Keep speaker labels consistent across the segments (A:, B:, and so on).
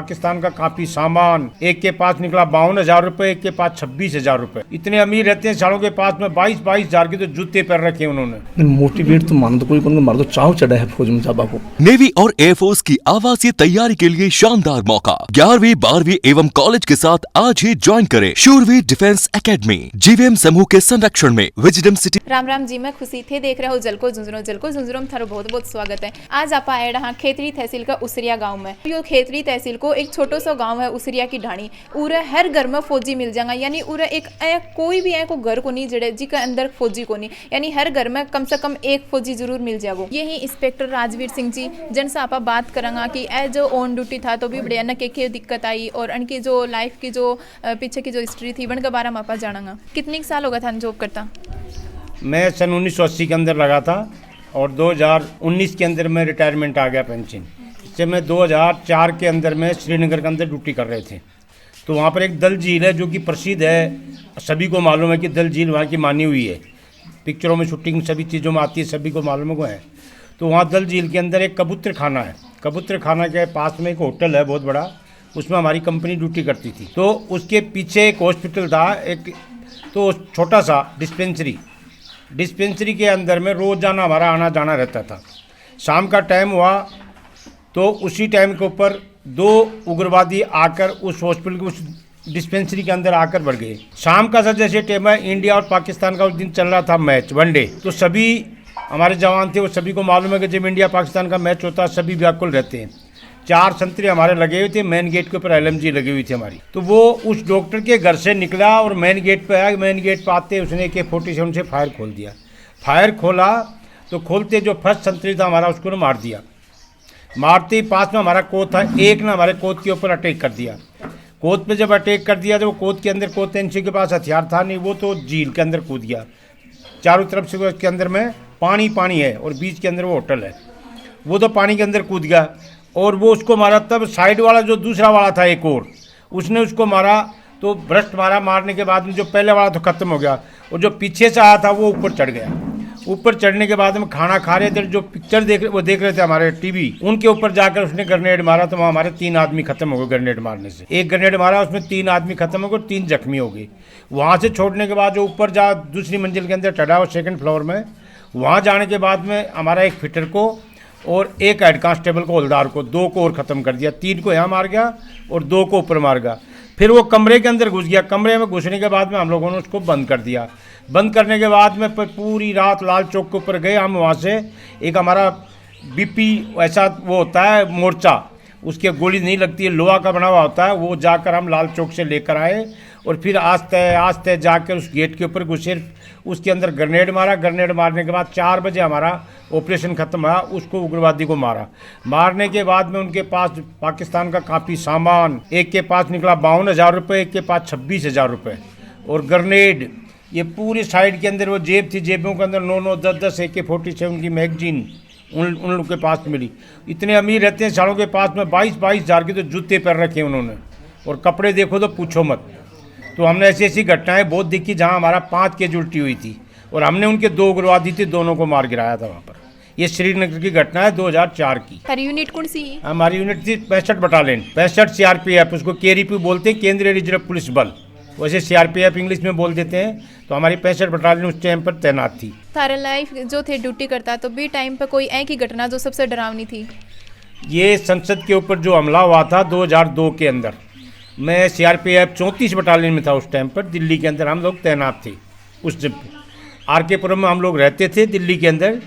A: पाकिस्तान का काफी सामान, एक के पास निकला 52,000 रुपए, एक के पास 26,000 रुपए। इतने अमीर रहते हैं सालों के पास में 22,000 के तो जूते पैर रखे उन्होंने।
B: मोटिवेट तो मानो तो कोई मार दो, चाव चढ़ा है फौज में जाबा को।
C: नेवी और एयरफोर्स की आवासीय तैयारी के लिए शानदार मौका। 11वीं 12वीं एवं कॉलेज के साथ आज ही ज्वाइन करें शूरवीर डिफेंस एकेडमी, जीवीएम समूह के संरक्षण में विजडम सिटी।
D: राम राम जी, मैं खुशी थे देख रहे हो जलको झुंझुनों में थारो बहुत बहुत स्वागत है। आज आप आए रहा खेतरी तहसील का उसरिया गांव में। यो खेतरी तहसील को एक छोटो सा गांव है उसरिया की ढाणी। उरे हर घर में फौजी मिल जाएगा, यानी उरे एक कोई भी को घर को नहीं जड़े जी के अंदर फौजी को नहीं, यानी हर घर में कम से कम एक फौजी जरूर मिल जाएगा। यही इंस्पेक्टर राजवीर सिंह जी जन से आप बात करेंगे कि ए जो ऑन ड्यूटी था तो भी बढ़िया न के दिक्कत आई और उनकी जो लाइफ की जो पीछे की जो हिस्ट्री थी वन के बारे में आप जानेंगे। कितने साल हो गया था जॉब करता?
A: मैं सन 1980 के अंदर लगा था और 2019 के अंदर में रिटायरमेंट आ गया पेंशन। इससे मैं 2004 के अंदर में श्रीनगर के अंदर ड्यूटी कर रहे थे। तो वहाँ पर एक दल झील है जो कि प्रसिद्ध है, सभी को मालूम है कि दल झील वहाँ की मानी हुई है, पिक्चरों में शूटिंग सभी चीज़ों में आती है, सभी को मालूम है। तो वहाँ दल झील के अंदर एक कबूतर खाना है। कबूतर खाना के पास में एक होटल है बहुत बड़ा, उसमें हमारी कंपनी ड्यूटी करती थी। तो उसके पीछे एक हॉस्पिटल था, एक तो छोटा सा डिस्पेंसरी के अंदर में रोज़ाना हमारा आना जाना रहता था। शाम का टाइम हुआ तो उसी टाइम के ऊपर 2 उग्रवादी आकर उस हॉस्पिटल के उस डिस्पेंसरी के अंदर आकर बढ़ गए। शाम का सर जैसे टाइम है, इंडिया और पाकिस्तान का उस दिन चल रहा था मैच वनडे। तो सभी हमारे जवान थे, वो सभी को मालूम है कि जब इंडिया पाकिस्तान का मैच होता है सभी व्याकुल रहते हैं। 4 संतरी हमारे लगे हुए थे, मेन गेट के ऊपर LMG लगी हुई थी हमारी। तो वो उस डॉक्टर के घर से निकला और मेन गेट पे आया। मेन गेट पे आते उसने AK-47 से फायर खोल दिया। फायर खोला तो खोलते जो फर्स्ट संतरी था हमारा उसको मार दिया। मारते ही पास में हमारा कोच था, एक ने हमारे कोच के ऊपर अटैक कर दिया। कोच पे जब अटैक कर दिया तो वो कोच के अंदर कोच एनसी के पास हथियार था नहीं, वो तो झील के अंदर कूद गया। चारों तरफ से उसके अंदर में पानी है और बीच के अंदर वो होटल है, वो तो पानी के अंदर कूद गया और वो उसको मारा। तब साइड वाला जो दूसरा वाला था एक और, उसने उसको मारा तो भ्रष्ट मारा। मारने के बाद में जो पहले वाला तो ख़त्म हो गया और जो पीछे से आया था वो ऊपर चढ़ गया। ऊपर चढ़ने के बाद में खाना खा रहे थे, जो पिक्चर देख रहे थे हमारे टीवी, उनके ऊपर जाकर उसने ग्रेनेड मारा तो वहाँ हमारे 3 आदमी खत्म हो गए ग्रेनेड मारने से। एक ग्रेनेड मारा उसमें 3 आदमी खत्म हो गए, 3 जख्मी हो गए। वहाँ से छोड़ने के बाद जो ऊपर जा दूसरी मंजिल के अंदर चढ़ा वो 2nd फ्लोर में, वहाँ जाने के बाद में हमारा एक फिटर को और एक हेड कांस्टेबल को, हवलदार को, 2 को और ख़त्म कर दिया। 3 को यहाँ मार गया और 2 को ऊपर मार गया। फिर वो कमरे के अंदर घुस गया। कमरे में घुसने के बाद में हम लोगों ने उसको बंद कर दिया। बंद करने के बाद में पूरी रात लाल चौक के ऊपर गए हम। वहाँ से एक हमारा BP ऐसा वो होता है मोर्चा, उसके गोली नहीं लगती है, लोहा का बना हुआ होता है, वो जाकर हम लाल चौक से लेकर आए और फिर आस्ते जाकर उस गेट के ऊपर घुसे, उसके अंदर ग्रेनेड मारा। ग्रेनेड मारने के बाद 4 बजे हमारा ऑपरेशन ख़त्म हुआ, उसको उग्रवादी को मारा। मारने के बाद में उनके पास पाकिस्तान का काफ़ी सामान, एक के पास निकला 52,000 रुपये, एक के पास 26,000 रुपये और ग्रेनेड। ये पूरी साइड के अंदर वो जेब थी, जेबों के अंदर 9-9, 10-10 AK-47 की मैगजीन उन लोग के पास मिली। इतने अमीर रहते हैं सालों के पास में 22,000 के तो जूते पैर रखे उन्होंने और कपड़े देखो तो पूछो मत। तो हमने ऐसी घटनाएं बहुत देखी जहां हमारा 5 कैजुअल्टी हुई थी और हमने उनके 2 उग्रवादी थे, दोनों को मार गिराया था वहाँ पर। ये श्रीनगर की घटना है 2004 की।
D: हर यूनिट कौन सी?
A: हमारी यूनिट थी 65 बटालियन, 65 CRPF, उसको KRP बोलते हैं, केंद्रीय रिजर्व पुलिस बल, वैसे CRPF इंग्लिश में बोल देते हैं। तो हमारी 65 बटालियन उस टाइम पर तैनात थी।
D: सारे लाइफ जो थे ड्यूटी करता तो भी टाइम पर कोई एक ही घटना जो सबसे डरावनी थी? ये
A: संसद के ऊपर जो हमला हुआ था 2002 के अंदर, मैं CRPF 34 बटालियन में था उस टाइम पर, दिल्ली के अंदर हम लोग तैनात थे। उस RK-पुरम में हम लोग रहते थे दिल्ली के अंदर।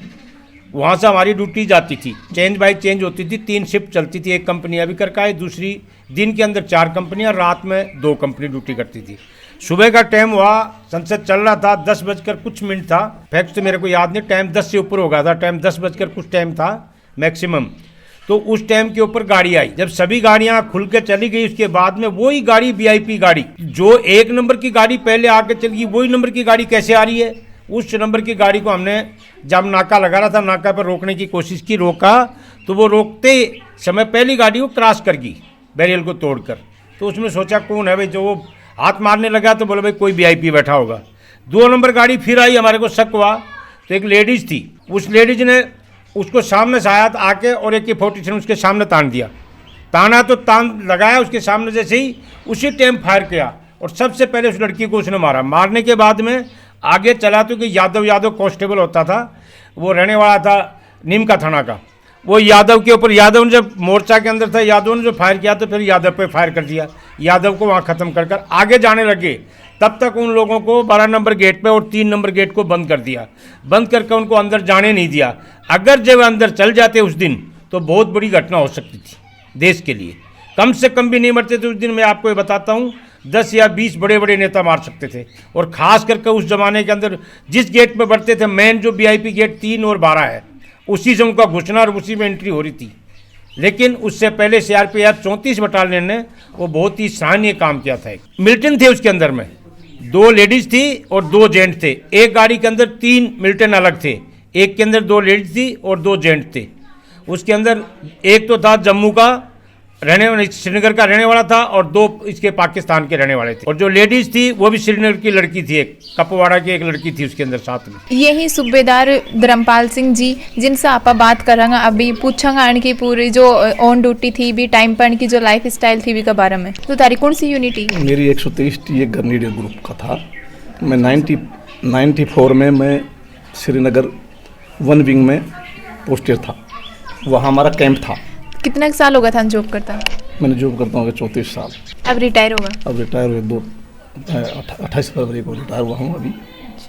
A: वहाँ से हमारी ड्यूटी जाती थी, चेंज बाई चेंज होती थी, 3 शिफ्ट चलती थी। एक कंपनी अभी करके आई, दूसरी दिन के अंदर 4 कंपनियाँ, रात में 2 कंपनी ड्यूटी करती थी। सुबह का टाइम हुआ, संसद चल रहा था, 10 बजकर कुछ मिनट था, फैक्ट तो मेरे को याद नहीं, टाइम 10 से ऊपर हो गया था, टाइम 10 बजकर कुछ टाइम था मैक्सिमम। तो उस टाइम के ऊपर गाड़ी आई, जब सभी गाड़ियां खुल के चली गई उसके बाद में वही गाड़ी VIP गाड़ी, जो 1 नंबर की गाड़ी पहले आके चल गई, वही नंबर की गाड़ी कैसे आ रही है? उस नंबर की गाड़ी को हमने जब नाका लगा रहा था, नाका पर रोकने की कोशिश की, रोका तो वो रोकते समय पहली गाड़ी को क्रॉस कर गई बैरियर को तोड़कर। तो उसमें सोचा कौन है भाई, जो वो हाथ मारने लगा तो बोले भाई कोई VIP बैठा होगा। 2 नंबर गाड़ी फिर आई, हमारे को शक हुआ तो एक लेडीज़ थी, उस लेडीज़ ने उसको सामने से आया आके और AK-47 उसके सामने तान दिया ताना तो तान लगाया उसके सामने, जैसे ही उसी टाइम फायर किया और सबसे पहले उस लड़की को उसने मारा। मारने के बाद में आगे चला तो कि यादव कांस्टेबल होता था, वो रहने वाला था नीम का थाना का, वो यादव के ऊपर, यादव ने जब मोर्चा के अंदर था, यादव ने जो फायर किया तो फिर यादव पे फायर कर दिया। यादव को वहाँ ख़त्म कर कर आगे जाने लगे, तब तक उन लोगों को 12 नंबर गेट पे और 3 नंबर गेट को बंद कर दिया। बंद करके उनको अंदर जाने नहीं दिया। अगर जब अंदर चल जाते उस दिन तो बहुत बड़ी घटना हो सकती थी देश के लिए। कम से कम भी नहीं मरते थे उस दिन। मैं आपको ये बताता हूँ 10 या 20 बड़े बड़े नेता मार सकते थे। और ख़ास करके उस ज़माने के अंदर जिस गेट पे बढ़ते थे, मेन जो VIP गेट 3 और 12 है, उसी से उनका घुसना और उसी में एंट्री हो रही थी। लेकिन उससे पहले CRPF 34 बटालियन ने वो बहुत ही सराहनीय काम किया था। मिलिटेंट थे उसके अंदर में, 2 लेडीज़ थी और 2 जेंट थे। एक गाड़ी के अंदर 3 मिलिटेंट अलग थे, एक के अंदर 2 लेडीज़ थी और 2 जेंट थे। उसके अंदर एक तो था जम्मू का रहने, श्रीनगर का रहने वाला था, और 2 इसके पाकिस्तान के रहने वाले थे। और जो लेडीज़ थी वो भी श्रीनगर की लड़की थी, एक कपवाड़ा की एक लड़की थी उसके अंदर साथ में।
D: यही सूबेदार धर्मपाल सिंह जी जिनसे आप बात करेंगे, अभी पूछेंगे इनकी पूरी जो ऑन ड्यूटी थी भी टाइम पर, इनकी जो लाइफ स्टाइल थी भी के बारे में। तो तारी कौन सी यूनिटी?
B: मेरी 123 एक ग्रेनेडियर ग्रुप का था। मैं 94 में मैं श्रीनगर 1 विंग में पोस्टेड था, वहाँ हमारा कैंप था।
D: कितने साल हो गया था जॉब करता?
B: मैंने जॉब करता हूँ 34 साल।
D: अब रिटायर होगा?
B: अब रिटायर हुए 28 फरवरी को रिटायर हुआ हूँ अभी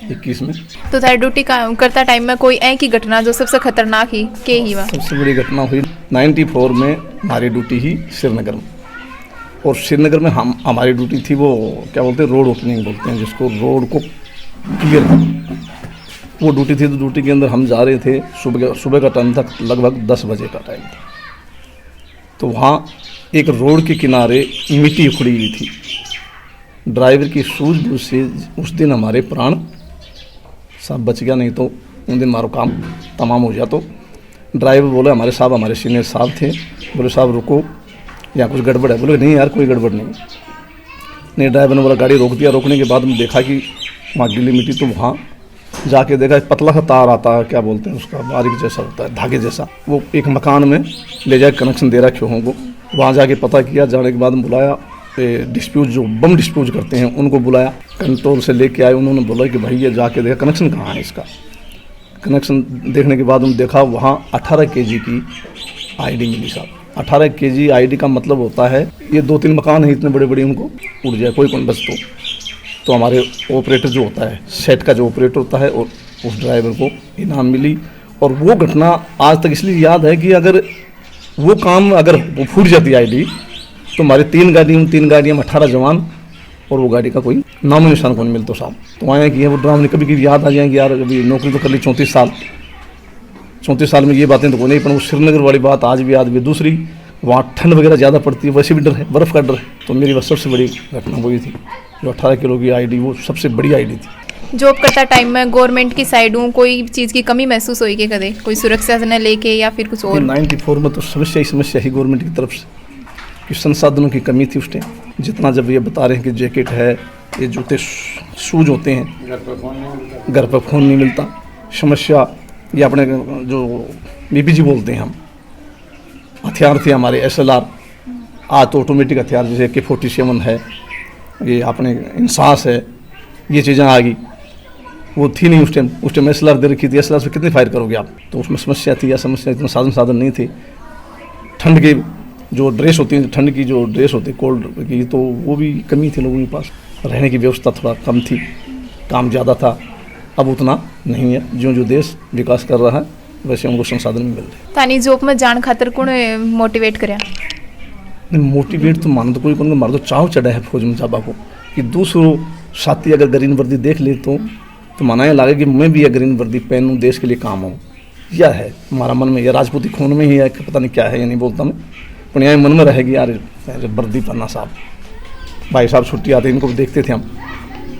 B: 21 में।
D: तो तारी ड्यूटी करता टाइम में कोई एक ही घटना जो सबसे खतरनाक ही के ही हुआ?
B: सबसे बड़ी घटना हुई 94 में, हमारी ड्यूटी ही श्रीनगर में। और श्रीनगर में हमारी ड्यूटी थी वो क्या बोलते हैं, रोड ओपनिंग बोलते हैं जिसको, रोड को क्लियर कर, वो ड्यूटी थी। तो ड्यूटी के अंदर हम जा रहे थे, सुबह का टाइम था, लगभग 10 बजे का टाइम था। तो वहाँ एक रोड के किनारे मिट्टी उखड़ी हुई थी। ड्राइवर की सूझबूझ से उस दिन हमारे प्राण सब बच गया, नहीं तो उन दिन हमारा काम तमाम हो गया। तो ड्राइवर बोले, हमारे साहब, हमारे सीनियर साहब थे, बोले साहब रुको, यहाँ कुछ गड़बड़ है। बोले नहीं यार कोई गड़बड़ नहीं। ड्राइवर ने बोला, गाड़ी रोक दिया। रोकने के बाद में देखा कि वहाँ गीली मिट्टी, तो वहाँ जाके देखा एक पतला सा तार आता है, क्या बोलते हैं उसका, बारीक जैसा होता है, धागे जैसा, वो एक मकान में ले जाके कनेक्शन दे रखे होंगे। वहाँ जाके पता किया, जाने के बाद में बुलाया डिस्प्यूट, जो बम डिस्प्यूट करते हैं उनको बुलाया, कंट्रोल से लेके आए। उन्होंने बोला कि भाई ये जाके देखा कनेक्शन कहाँ है इसका। कनेक्शन देखने के बाद उन्होंने देखा वहाँ 18 kg की ID मिली साहब। 18 kg ID का मतलब होता है ये 2-3 मकान है इतने बड़े बड़े, उनको उड़ जाए कोई कौन बस। तो हमारे ऑपरेटर जो होता है, सेट का जो ऑपरेटर होता है, और उस ड्राइवर को इनाम मिली। और वो घटना आज तक इसलिए याद है कि अगर वो काम अगर वो फूट जाती ID, तो हमारे 3 गाड़ियों में 18 जवान और वो गाड़ी का कोई नाम निशान कौन मिलता साहब। तो आए कि वो ड्रामा कभी कभी याद आ जाएंगे, यार अभी नौकरी तो कर ली 34 साल में, ये बातें तो को नहीं। पर वो श्रीनगर वाली बात आज भी याद भी। दूसरी, वहाँ ठंड वगैरह ज़्यादा पड़ती है, वैसे भी डर है, बर्फ़ का डर है। तो मेरी बस सबसे बड़ी घटना वही थी, जो 18 किलो की ID, वो सबसे बड़ी ID थी।
D: जॉब करता टाइम में गवर्नमेंट की साइडों कोई चीज़ की कमी महसूस हुई कि कदे, कोई सुरक्षा से न लेके या फिर कुछ और?
B: 94 में तो समस्या ही गवर्नमेंट की तरफ से कि संसाधनों की कमी थी उस टाइम। जितना जब ये बता रहे हैं कि जैकेट है, ये जूते, शूज होते हैं, घर पर फ़ोन नहीं मिलता। समस्या ये अपने जो BPG बोलते हैं हम, हथियार थे हमारे SLR, आज तो ऑटोमेटिक हथियार जैसे AK-47 है, ये अपने इंसास है, ये चीज़ें आ गई। वो थी नहीं उस टाइम SLR दे रखी थी। SLR से कितनी फायर करोगे आप? तो उसमें समस्या थी, या समस्या इतना साधन नहीं थे। ठंड के जो ड्रेस होती है, ठंड की जो ड्रेस होती है कोल्ड की, तो वो भी कमी थी लोगों के पास। रहने की व्यवस्था थोड़ा कम थी, काम ज़्यादा था, अब उतना नहीं है। जो देश विकास कर रहा है वैसे उनको संसाधन भी मिल रहे।
D: तानी जॉब में जान खातर कौन मोटिवेट करे?
B: मोटिवेट तो मानो तो कोई कौन, मार तो चाव चढ़ा है फौज में जाबा को कि दूसरों साथी अगर ग्रीन वर्दी देख ले तो माना ये लगे कि मैं भी ये ग्रीन वर्दी पहनूँ, देश के लिए काम आऊँ। यह है हमारा मन में, यह राजपूती खून में ही है, पता नहीं क्या है, ये नहीं बोलता मैं, पर यहाँ मन में रहेगी यार वर्दी पहनना। साहब भाई साहब छुट्टी आते इनको भी देखते थे हम,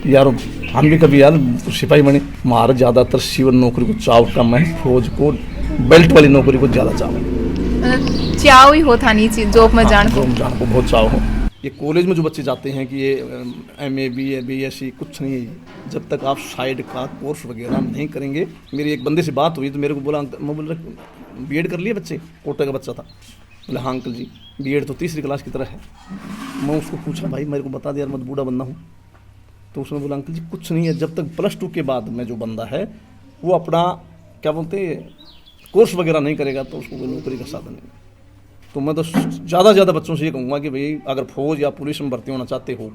B: यार हम भी कभी यार सिपाही बने। हमारा ज़्यादातर सिविल नौकरी को चाव कम है, फौज को बेल्ट वाली नौकरी को ज़्यादा चाव है।
D: चाव ही हो था नहीं जॉब में जान को
B: बहुत चाव हो। ये कॉलेज में जो बच्चे जाते हैं कि ये MA BA BSc कुछ नहीं है, जब तक आप साइड का कोर्स वगैरह नहीं करेंगे। मेरी एक बंदे से बात हुई तो मेरे को बोला, मैं बोल रहा BEd कर लिए बच्चे, कोटा का बच्चा था, बोले हाँ अंकल जी, बीएड तो तीसरी क्लास की तरह है। मैं उसको पूछा भाई मेरे को बता दे यार, मैं तो बूढ़ा बंदा हूँ। तो उसने बोला अंकल जी कुछ नहीं है, जब तक +2 के बाद में जो बंदा है वो अपना क्या बोलते हैं कोर्स वगैरह नहीं करेगा तो उसको कोई नौकरी का साधन नहीं। तो मैं तो ज़्यादा से ज़्यादा बच्चों से ये कहूँगा कि भाई अगर फौज या पुलिस में भर्ती होना चाहते हो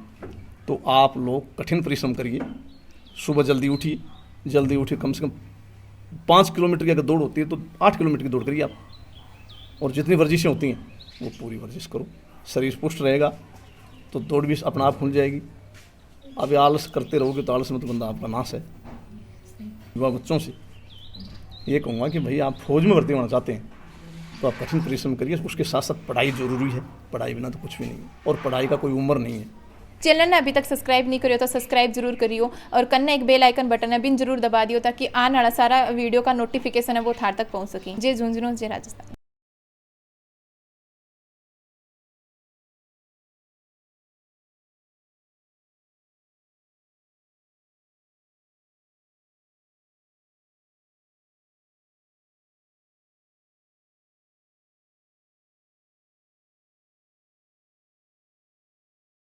B: तो आप लोग कठिन परिश्रम करिए, सुबह जल्दी उठिए, कम से कम 5 किलोमीटर की अगर दौड़ होती है तो 8 किलोमीटर की दौड़ करिए आप, और जितनी वर्जिशें होती हैं वो पूरी वर्जिश करो। शरीर पुष्ट रहेगा तो दौड़ भी अपना आप खुल जाएगी। अब आलस करते रहोगे तो आलस में तो बंदा आपका नाश है। युवा बच्चों से ये कहूँगा कि भाई आप फौज में भर्ती होना चाहते हैं तो आप कठिन परिश्रम करिए, उसके साथ साथ पढ़ाई जरूरी है, पढ़ाई बिना तो कुछ भी नहीं है, और पढ़ाई का कोई उम्र नहीं है।
D: चैनल ने अभी तक सब्सक्राइब नहीं करियो तो सब्सक्राइब जरूर करियो, और कन्ने एक बेल आइकन बटन है बिन जरूर दबा दियो ताकि आने वाला सारा वीडियो का नोटिफिकेशन है वो थार तक पहुंच सके। जय झुंझुनू, जय राजस्थान।